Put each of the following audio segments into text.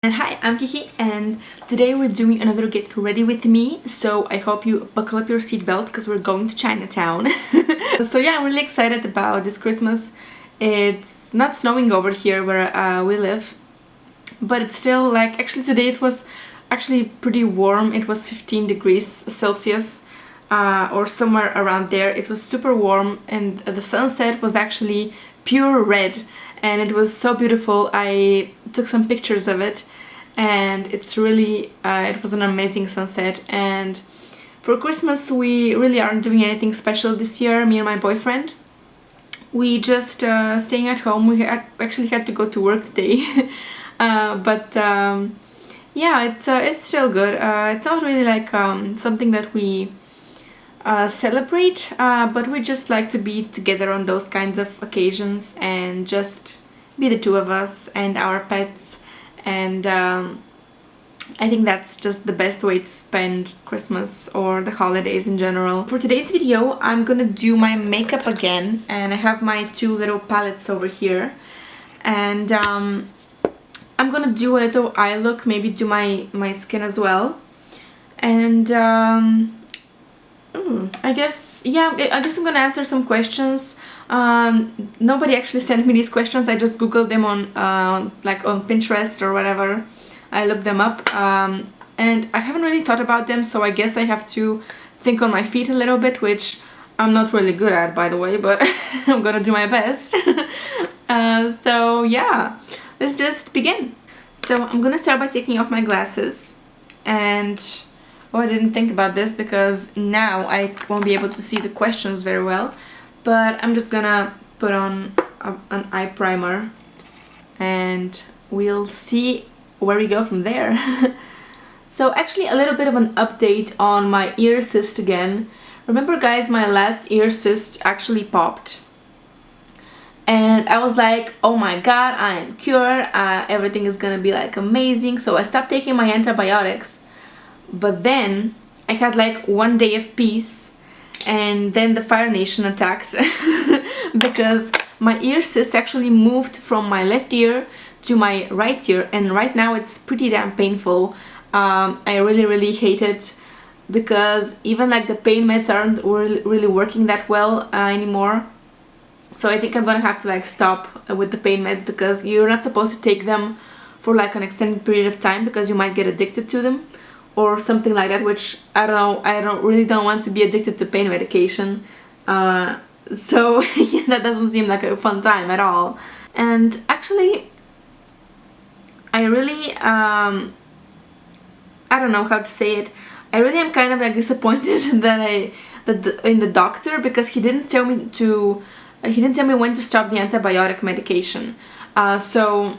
And hi, I'm Kiki, and today we're doing another Get Ready With Me, so I hope you buckle up your seatbelt because we're going to Chinatown. So yeah, I'm really excited about this Christmas. It's not snowing over here where we live, but it's still like, actually today it was actually pretty warm. It was 15 degrees Celsius or somewhere around there. It was super warm and the sunset was actually pure red. And it was so beautiful. I took some pictures of it and it's really, it was an amazing sunset. And for Christmas we really aren't doing anything special this year, me and my boyfriend. We just staying at home. We actually had to go to work today. Yeah, it's still good. It's not really like something that we celebrate, but we just like to be together on those kinds of occasions and just be the two of us and our pets, and I think that's just the best way to spend Christmas or the holidays in general. For today's video I'm gonna do my makeup again, and I have my two little palettes over here, and I'm gonna do a little eye look, maybe do my skin as well, and I guess I'm gonna answer some questions. Nobody actually sent me these questions. I just googled them on like on Pinterest or whatever. I looked them up, and I haven't really thought about them, so I guess I have to think on my feet a little bit, which I'm not really good at, by the way, but I'm gonna do my best. So yeah, let's just begin. So I'm gonna start by taking off my glasses, and oh, I didn't think about this because now I won't be able to see the questions very well, but I'm just gonna put on an eye primer and we'll see where we go from there. So actually a little bit of an update on my ear cyst again. Remember guys, my last ear cyst actually popped. And I was like, oh my god, I am cured, everything is gonna be like amazing. So I stopped taking my antibiotics. But then I had like one day of peace, and then the Fire Nation attacked because my ear cyst actually moved from my left ear to my right ear, and right now it's pretty damn painful. I really hate it because even like the pain meds aren't really working that well anymore. So I think I'm gonna have to like stop with the pain meds because you're not supposed to take them for like an extended period of time because you might get addicted to them or something like that, which I don't know, I really don't want to be addicted to pain medication. So yeah, that doesn't seem like a fun time at all. And actually I really I don't know how to say it. I really am kind of like disappointed in the doctor, because he didn't tell me when to stop the antibiotic medication. So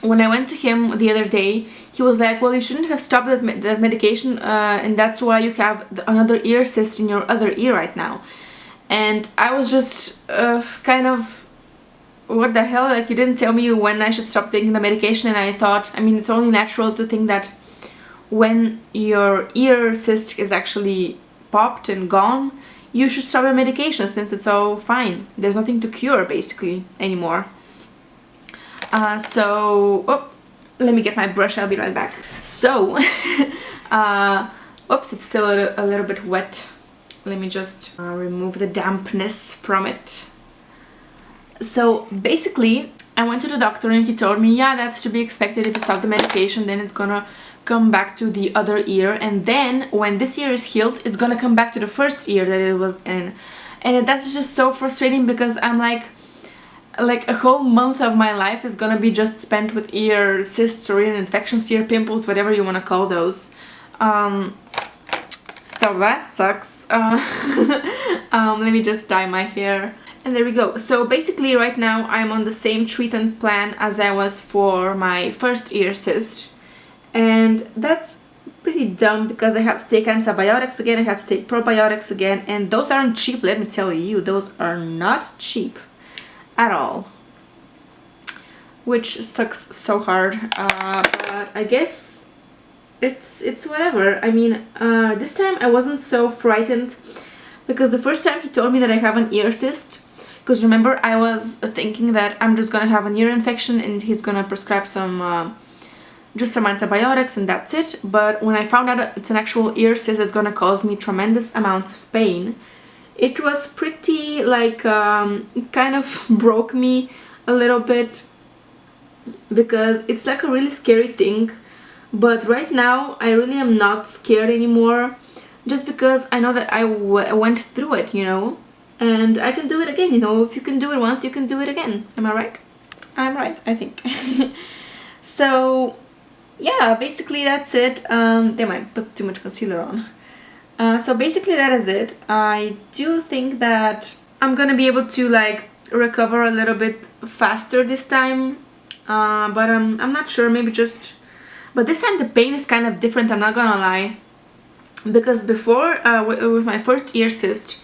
when I went to him the other day, he was like, well, you shouldn't have stopped that medication, and that's why you have another ear cyst in your other ear right now. And I was just kind of, what the hell, like, you didn't tell me when I should stop taking the medication. And I thought, I mean, it's only natural to think that when your ear cyst is actually popped and gone, you should stop the medication, since it's all fine. There's nothing to cure basically anymore. Let me get my brush, I'll be right back. So, oops, it's still a little bit wet. Let me just remove the dampness from it. So basically, I went to the doctor and he told me, yeah, that's to be expected. If you stop the medication, then it's gonna come back to the other ear, and then when this ear is healed, it's gonna come back to the first ear that it was in. And that's just so frustrating because I'm like a whole month of my life is gonna be just spent with ear cysts or ear infections, ear pimples, whatever you want to call those. So that sucks. Let me just dye my hair. And there we go. So basically right now I'm on the same treatment plan as I was for my first ear cyst. And that's pretty dumb because I have to take antibiotics again, I have to take probiotics again, and those aren't cheap, let me tell you. Those are not cheap at all, which sucks so hard, but I guess it's whatever. I mean, this time I wasn't so frightened because the first time he told me that I have an ear cyst, because remember I was thinking that I'm just gonna have an ear infection and he's gonna prescribe some just some antibiotics and that's it. But when I found out it's an actual ear cyst that's gonna cause me tremendous amounts of pain, it was pretty like it kind of broke me a little bit, because it's like a really scary thing. But right now I really am not scared anymore, just because I know that I went through it, you know, and I can do it again. You know, if you can do it once, you can do it again. Am I right? I'm right, I think. So yeah, basically that's it. Damn, I put too much concealer on. So basically that is it. I do think that I'm gonna be able to like recover a little bit faster this time, but I'm not sure. Maybe just, but this time the pain is kind of different, I'm not gonna lie, because before with my first ear cyst,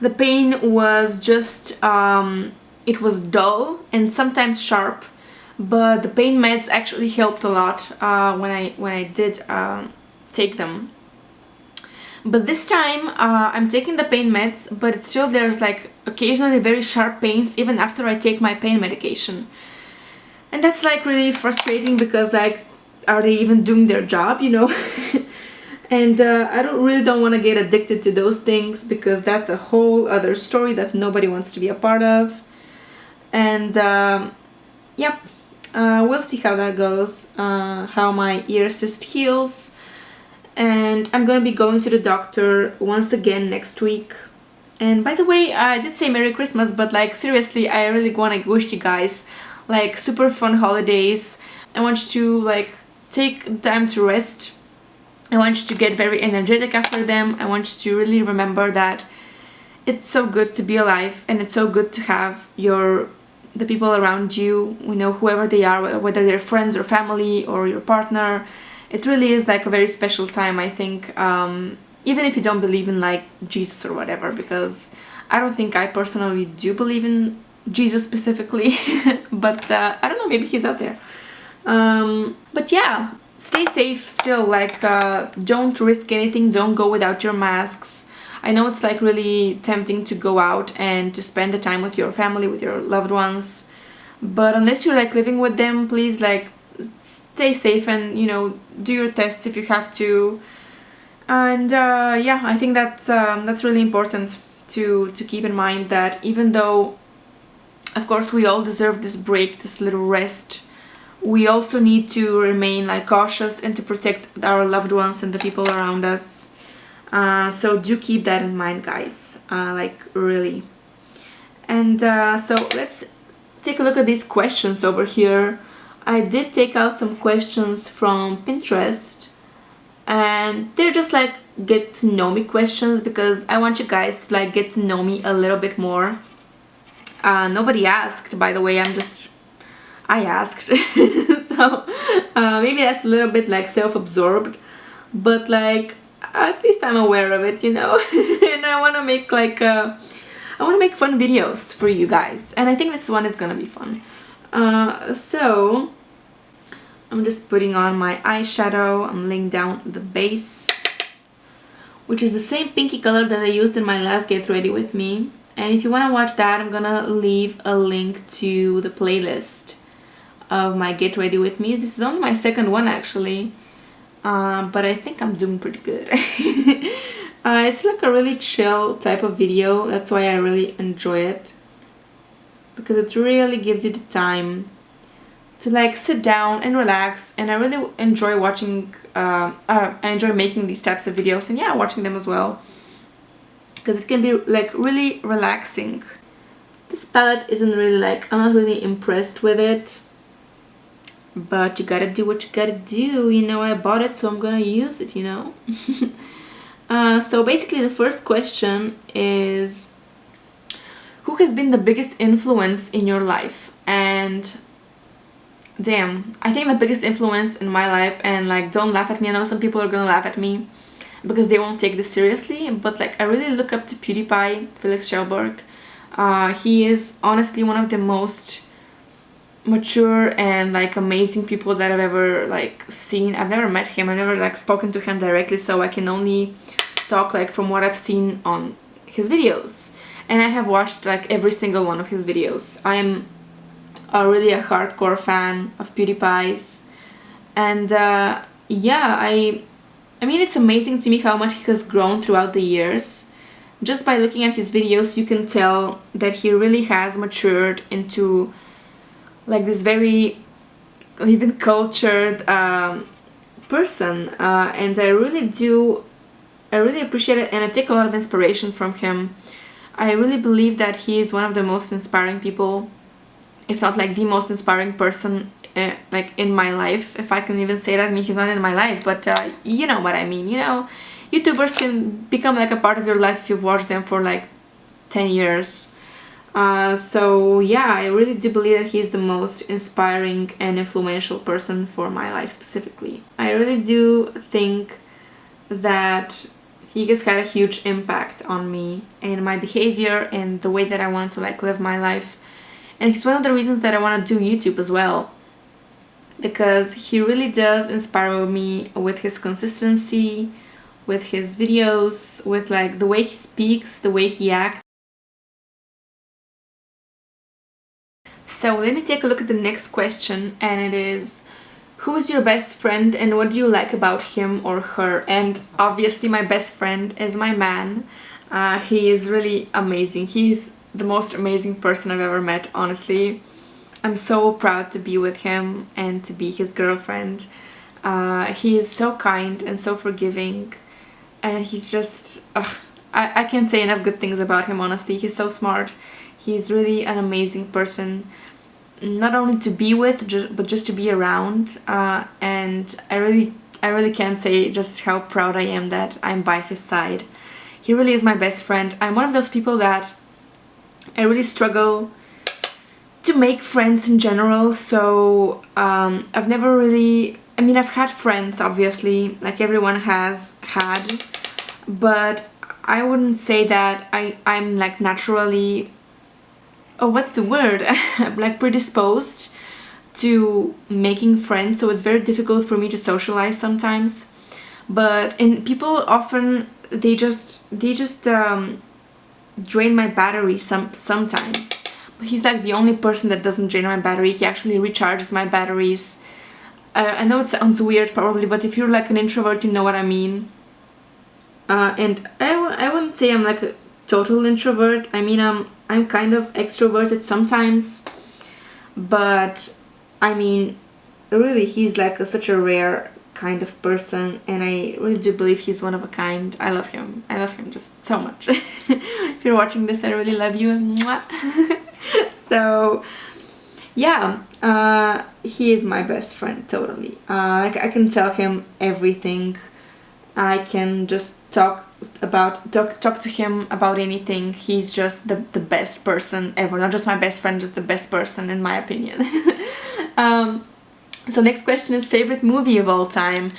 the pain was just it was dull and sometimes sharp, but the pain meds actually helped a lot when I did take them. But this time I'm taking the pain meds, but it's still, there's like occasionally very sharp pains even after I take my pain medication, and that's like really frustrating, because like, are they even doing their job, you know? And I don't want to get addicted to those things, because that's a whole other story that nobody wants to be a part of. And yep, we'll see how that goes, how my ear cyst heals. And I'm gonna be going to the doctor once again next week. And by the way, I did say Merry Christmas, but like seriously, I really want to wish you guys like super fun holidays. I want you to like take time to rest. I want you to get very energetic after them. I want you to really remember that it's so good to be alive, and it's so good to have the people around you, you know, whoever they are, whether they're friends or family or your partner. It really is like a very special time, I think, even if you don't believe in like Jesus or whatever, because I don't think I personally do believe in Jesus specifically, but I don't know, maybe he's out there. But yeah, stay safe still, like don't risk anything, don't go without your masks. I know it's like really tempting to go out and to spend the time with your family, with your loved ones, but unless you're like living with them, please like stay safe and, you know, do your tests if you have to. And yeah, I think that's really important to keep in mind, that even though of course we all deserve this break, this little rest, we also need to remain like cautious and to protect our loved ones and the people around us. So do keep that in mind, guys, like really. And so let's take a look at these questions over here. I did take out some questions from Pinterest, and they're just like get to know me questions, because I want you guys to like get to know me a little bit more. Nobody asked, by the way, I asked. So maybe that's a little bit like self-absorbed, but like at least I'm aware of it, you know. And I want to make like I want to make fun videos for you guys, and I think this one is gonna be fun. So I'm just putting on my eyeshadow. I'm laying down the base, which is the same pinky color that I used in my last Get Ready With Me. And if you want to watch that, I'm gonna leave a link to the playlist of my Get Ready With Me. This is only my second one actually, but I think I'm doing pretty good. It's like a really chill type of video. That's why I really enjoy it, because it really gives you the time to like sit down and relax, and I really enjoy watching, I enjoy making these types of videos, and yeah, watching them as well, because it can be like really relaxing. This palette isn't really like, I'm not really impressed with it, but you gotta do what you gotta do, you know. I bought it, so I'm gonna use it, you know. So basically the first question is, who has been the biggest influence in your life? And damn, I think the biggest influence in my life, and like don't laugh at me, I know some people are gonna laugh at me because they won't take this seriously, but like I really look up to PewDiePie, Felix Kjellberg. He is honestly one of the most mature and like amazing people that I've ever like seen. I've never met him, I've never like spoken to him directly, so I can only talk like from what I've seen on his videos, and I have watched like every single one of his videos. I am really a hardcore fan of PewDiePie's, And yeah, I mean, it's amazing to me how much he has grown throughout the years. Just by looking at his videos, you can tell that he really has matured into like this very even cultured person, and I really appreciate it, and I take a lot of inspiration from him. I really believe that he is one of the most inspiring people, if not like the most inspiring person like in my life, if I can even say that. I mean, he's not in my life, but you know what I mean. You know, YouTubers can become like a part of your life if you've watched them for like 10 years. So yeah, I really do believe that he's the most inspiring and influential person for my life specifically. I really do think that he has had a huge impact on me and my behavior and the way that I want to like live my life. And it's one of the reasons that I want to do YouTube as well, because he really does inspire me with his consistency, with his videos, with like the way he speaks, the way he acts. So let me take a look at the next question, and it is, who is your best friend and what do you like about him or her? And obviously my best friend is my man. He is really amazing. He's the most amazing person I've ever met, honestly. I'm so proud to be with him and to be his girlfriend. He is so kind and so forgiving, and he's just... I can't say enough good things about him, honestly. He's so smart. He's really an amazing person, not only to be with, but just to be around. And I really can't say just how proud I am that I'm by his side. He really is my best friend. I'm one of those people that I really struggle to make friends in general, so I've never really... I mean, I've had friends, obviously, like everyone has had, but I wouldn't say that I'm like naturally... Oh, what's the word? like predisposed to making friends, so it's very difficult for me to socialize sometimes. But people often they just drain my battery sometimes. But he's like the only person that doesn't drain my battery. He actually recharges my batteries. I know it sounds weird probably, but if you're like an introvert, you know what I mean. And I wouldn't say I'm like a total introvert. I mean, I'm kind of extroverted sometimes, but I mean, really, he's like such a rare kind of person, and I really do believe he's one of a kind. I love him. I love him just so much. If you're watching this, I really love you. Mwah. So yeah, he is my best friend, totally. Like I can tell him everything. I can just talk to him about anything. He's just the best person ever. Not just my best friend, just the best person in my opinion. So next question is favorite movie of all time.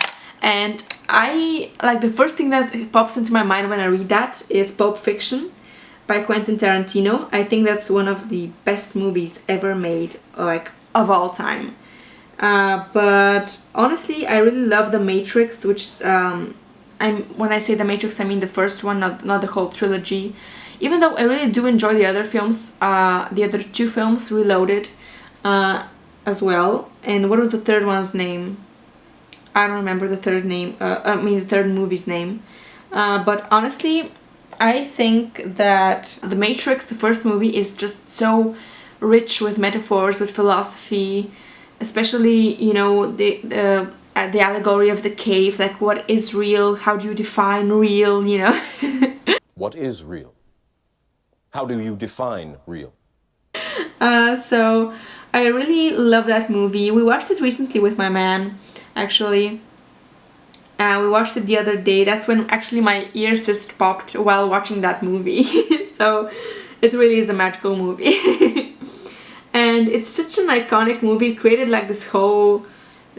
And I like, the first thing that pops into my mind when I read that is Pulp Fiction by Quentin Tarantino. I think that's one of the best movies ever made, like of all time. But honestly, I really love The Matrix, which is when I say The Matrix, I mean the first one, not the whole trilogy. Even though I really do enjoy the other films, the other two films, Reloaded, as well. And what was the third one's name? I don't remember the third name. The third movie's name. But honestly, I think that The Matrix, the first movie, is just so rich with metaphors, with philosophy, especially, you know, the allegory of the cave, like what is real, how do you define real, you know? What is real? How do you define real? So I really love that movie. We watched it recently with my man, actually. We watched it the other day. That's when actually my ear cyst popped while watching that movie. So it really is a magical movie. And it's such an iconic movie. It created like this whole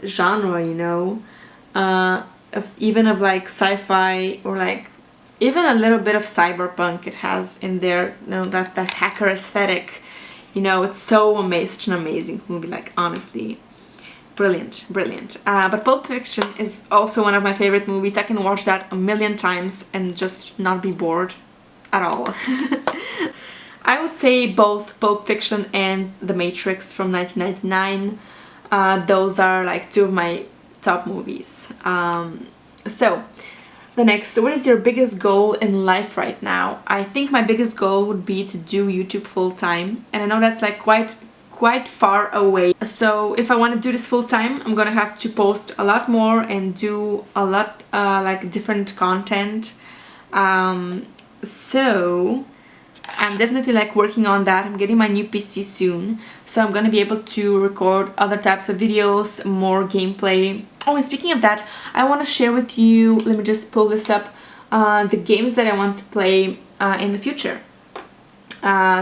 genre, you know, of like sci-fi, or like even a little bit of cyberpunk it has in there, you know, that hacker aesthetic, you know. It's so amazing, such an amazing movie, like honestly, brilliant. But Pulp Fiction is also one of my favorite movies. I can watch that a million times and just not be bored at all. I would say both Pulp Fiction and The Matrix from 1999. Those are like two of my top movies. So the next, what is your biggest goal in life right now? I think my biggest goal would be to do YouTube full time, and I know that's like quite far away. So if I want to do this full time, I'm gonna have to post a lot more and do a lot like different content. So I'm definitely like working on that. I'm getting my new PC soon, so I'm gonna be able to record other types of videos, more gameplay. Oh, and speaking of that, I want to share with you, let me just pull this up, the games that I want to play in the future.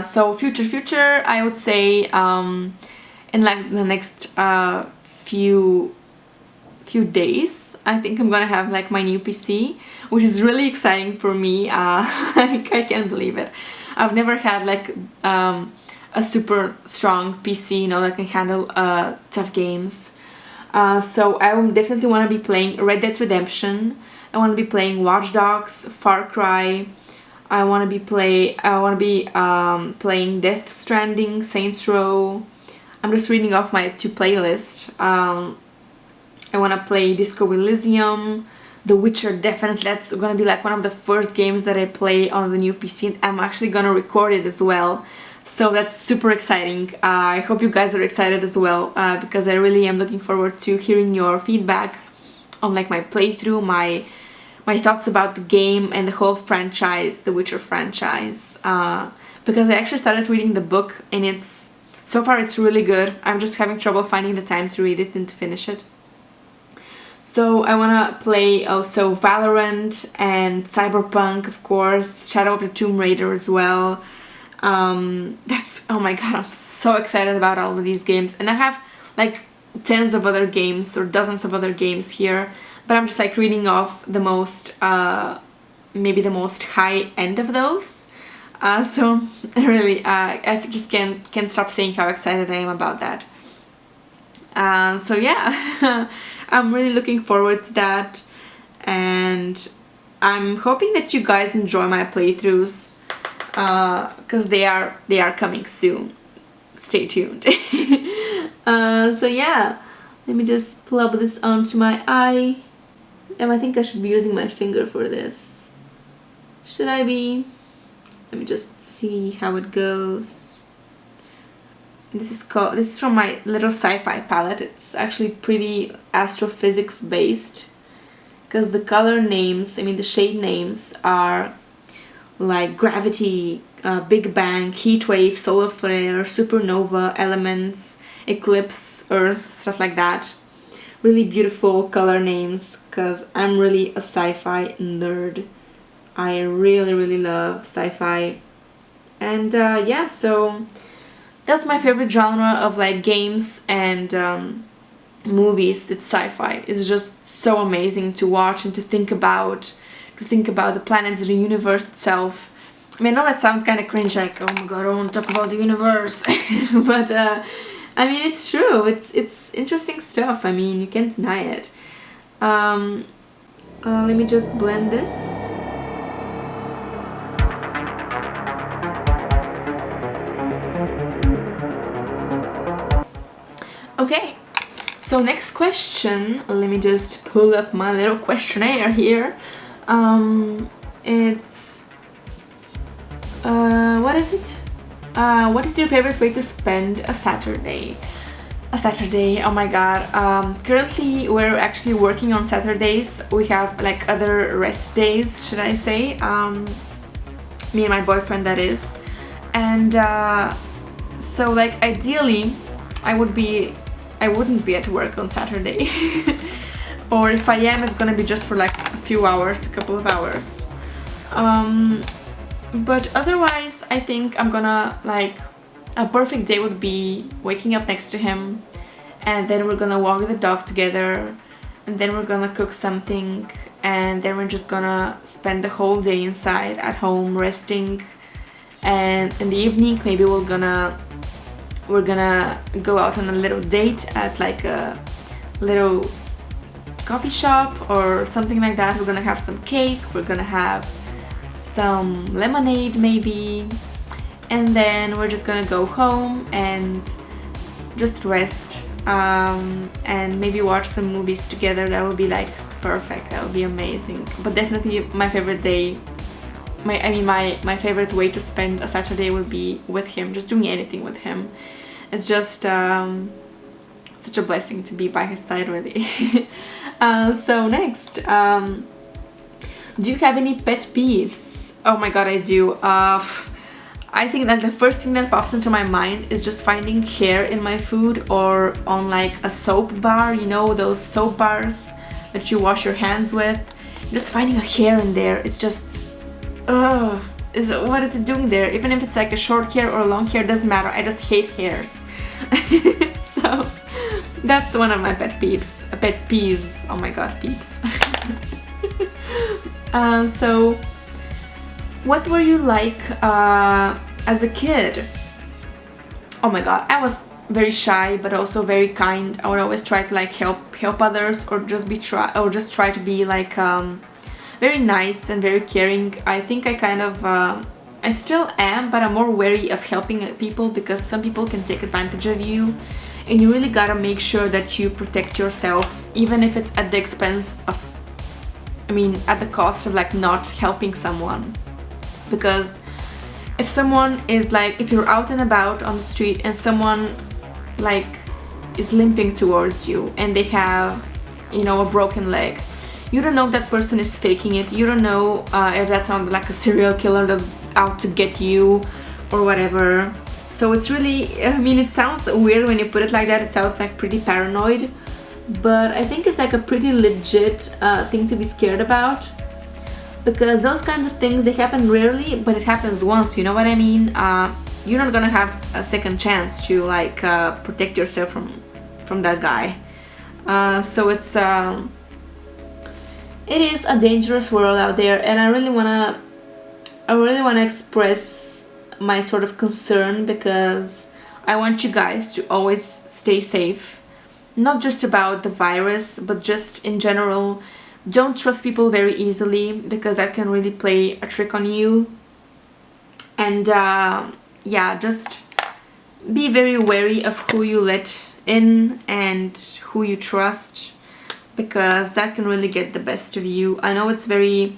So future, I would say in like the next few days, I think I'm gonna have like my new PC, which is really exciting for me. I can't believe it. I've never had like a super strong PC, you know, that can handle tough games. So I will definitely want to be playing Red Dead Redemption. I want to be playing Watch Dogs, Far Cry. I want to be playing Death Stranding, Saints Row. I'm just reading off my playlist. I want to play Disco Elysium, The Witcher. Definitely, that's gonna be like one of the first games that I play on the new PC. I'm actually gonna record it as well. So that's super exciting. I hope you guys are excited as well, because I really am looking forward to hearing your feedback on like my playthrough, my thoughts about the game and the whole franchise, the Witcher franchise. Because I actually started reading the book, and so far it's really good. I'm just having trouble finding the time to read it and to finish it. So I wanna play also Valorant and Cyberpunk, of course, Shadow of the Tomb Raider as well. Oh my god, I'm so excited about all of these games, and I have like tens of other games or dozens of other games here, but I'm just like reading off the most maybe the most high end of those. So really I just can't stop saying how excited I am about that. So yeah, I'm really looking forward to that, and I'm hoping that you guys enjoy my playthroughs, because they are coming soon. Stay tuned. So yeah, let me just plug this onto my eye, and I think I should be using my finger for this. Should I be? Let me just see how it goes. This is from my little sci-fi palette. It's actually pretty astrophysics based, because the color names, I mean the shade names, are like gravity, Big Bang, heat wave, solar flare, supernova, elements, eclipse, earth, stuff like that. Really beautiful color names, because I'm really a sci-fi nerd. I really love sci-fi. And yeah, so that's my favorite genre of like games and movies. It's sci-fi. It's just so amazing to watch and to think about the planets, the universe itself. I mean, I know that sounds kind of cringe, like, oh my god, I don't want to talk about the universe. But I mean, it's true. It's interesting stuff. I mean, you can't deny it. Let me just blend this. Okay, so next question, let me just pull up my little questionnaire here. It's what is it? What is your favorite way to spend a Saturday? Oh my god. Currently we're actually working on Saturdays. We have like other rest days, should I say. Me and my boyfriend, that is. And so like ideally I wouldn't be at work on Saturday. Or if I am, it's gonna be just for like a few hours, a couple of hours. But otherwise, I think I'm gonna, like, a perfect day would be waking up next to him, and then we're gonna walk the dog together, and then we're gonna cook something, and then we're just gonna spend the whole day inside at home resting. And in the evening, maybe we're gonna go out on a little date at like a little coffee shop or something like that. We're gonna have some cake, we're gonna have some lemonade maybe, and then we're just gonna go home and just rest and maybe watch some movies together. That would be like perfect. That would be amazing. But definitely my favorite day, my favorite way to spend a Saturday would be with him, just doing anything with him. It's just such a blessing to be by his side, really. So next, do you have any pet peeves? Oh my god, I do. I think that the first thing that pops into my mind is just finding hair in my food or on like a soap bar, you know, those soap bars that you wash your hands with. Just finding a hair in there, it's just, what is it doing there? Even if it's like a short hair or a long hair, doesn't matter. I just hate hairs. So that's one of my pet peeves. Pet peeves. Oh my god, peeps. So what were you like as a kid? Oh my god, I was very shy but also very kind. I would always try to like help others, or just try to be like very nice and very caring. I think I kind of I still am, but I'm more wary of helping people because some people can take advantage of you, and you really gotta make sure that you protect yourself, even if it's at the expense of, at the cost of like not helping someone. Because if someone is like, if you're out and about on the street and someone like is limping towards you and they have, you know, a broken leg, you don't know if that person is faking it. You don't know if that's not like a serial killer that's out to get you or whatever. So it's really, it sounds weird when you put it like that. It sounds like pretty paranoid, but I think it's like a pretty legit thing to be scared about, because those kinds of things, they happen rarely, but it happens once, you know what I mean? You're not gonna have a second chance to like protect yourself from that guy. So it's it is a dangerous world out there, and I really wanna express my sort of concern, because I want you guys to always stay safe, not just about the virus, but just in general. Don't trust people very easily, because that can really play a trick on you. And yeah, just be very wary of who you let in and who you trust, because that can really get the best of you. I know it's very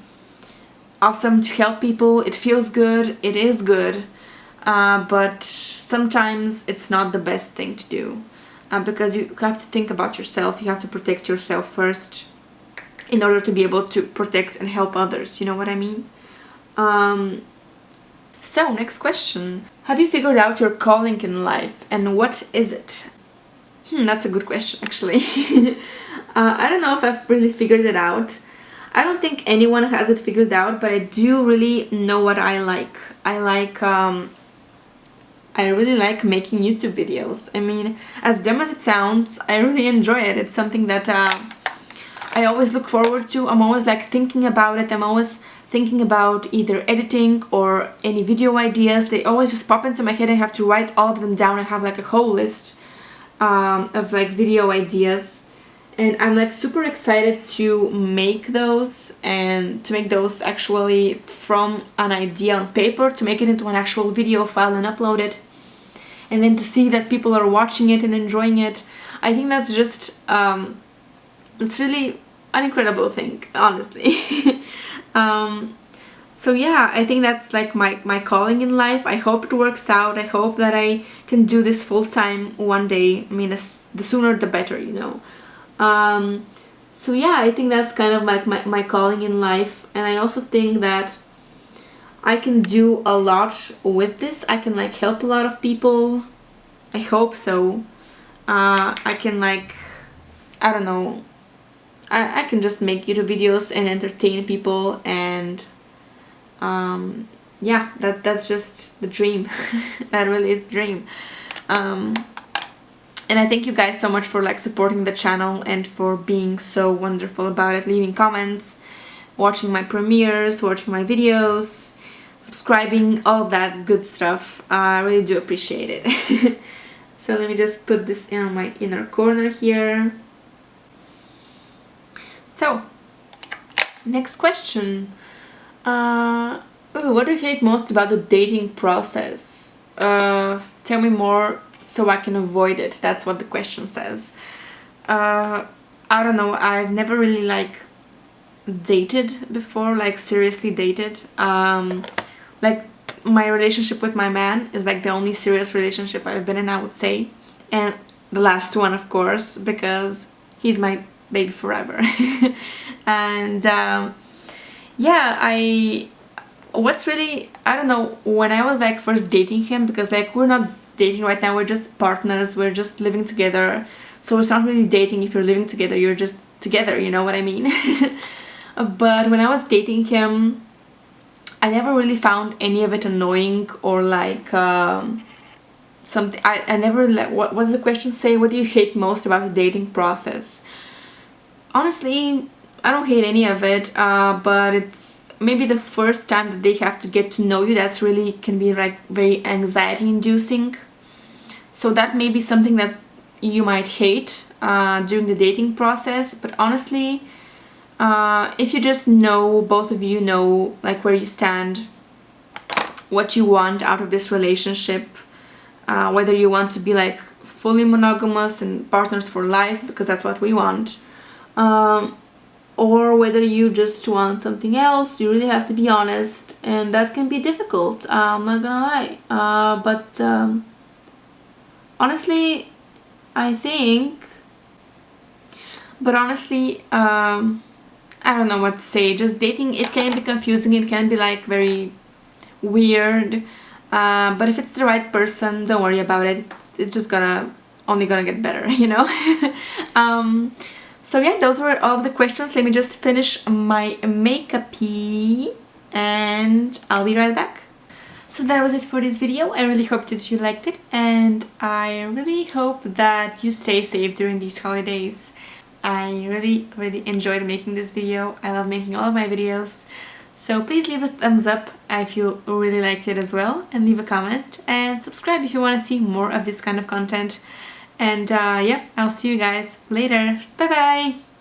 awesome to help people, it feels good, it is good, but sometimes it's not the best thing to do, because you have to think about yourself, you have to protect yourself first in order to be able to protect and help others, you know what I mean? So next question, have you figured out your calling in life, and what is it? That's a good question, actually. I don't know if I've really figured it out. I don't think anyone has it figured out, but I do really know what I like. I really like making YouTube videos. As dumb as it sounds, I really enjoy it. It's something that I always look forward to. I'm always like thinking about it. I'm always thinking about either editing or any video ideas. They always just pop into my head. I have to write all of them down. I have like a whole list of like video ideas, and I'm like super excited to make those, and to make those actually from an idea on paper, to make it into an actual video file and upload it, and then to see that people are watching it and enjoying it. I think that's just it's really an incredible thing, honestly. So yeah, I think that's like my calling in life. I hope it works out. I hope that I can do this full-time one day. The sooner the better, you know. So yeah, I think that's kind of like my calling in life, and I also think that I can do a lot with this. I can like help a lot of people. I hope so. I can like, I don't know, I can just make YouTube videos and entertain people, and yeah, that's just the dream. That really is the dream. And I thank you guys so much for like supporting the channel and for being so wonderful about it, leaving comments, watching my premieres, watching my videos, subscribing, all of that good stuff. I really do appreciate it. So let me just put this in my inner corner here. So, next question. What do you hate most about the dating process? Tell me more so I can avoid it. That's what the question says. I don't know, I've never really like dated before, like seriously dated. Like my relationship with my man is like the only serious relationship I've been in, I would say, and the last one, of course, because he's my baby forever. And yeah, what's really, I don't know, when I was like first dating him, because like we're not dating right now, we're just partners, we're just living together, so it's not really dating. If you're living together, you're just together, you know what I mean? But when I was dating him, I never really found any of it annoying or like something. I never like, what does the question say? What do you hate most about the dating process? Honestly, I don't hate any of it, but it's maybe the first time that they have to get to know you, that's really can be like very anxiety inducing. So that may be something that you might hate during the dating process. But honestly, if you just know, both of you know like where you stand, what you want out of this relationship, whether you want to be like fully monogamous and partners for life, because that's what we want, or whether you just want something else, you really have to be honest, and that can be difficult, I'm not gonna lie. But honestly, I think, but honestly, I don't know what to say. Just dating, it can be confusing, it can be like very weird, but if it's the right person, don't worry about it. It's just only gonna get better, you know. So yeah, those were all the questions. Let me just finish my makeup-y and I'll be right back. So that was it for this video. I really hope that you liked it, and I really hope that you stay safe during these holidays. I really enjoyed making this video. I love making all of my videos. So please leave a thumbs up if you really liked it as well, and leave a comment and subscribe if you want to see more of this kind of content. And yeah, I'll see you guys later. Bye bye!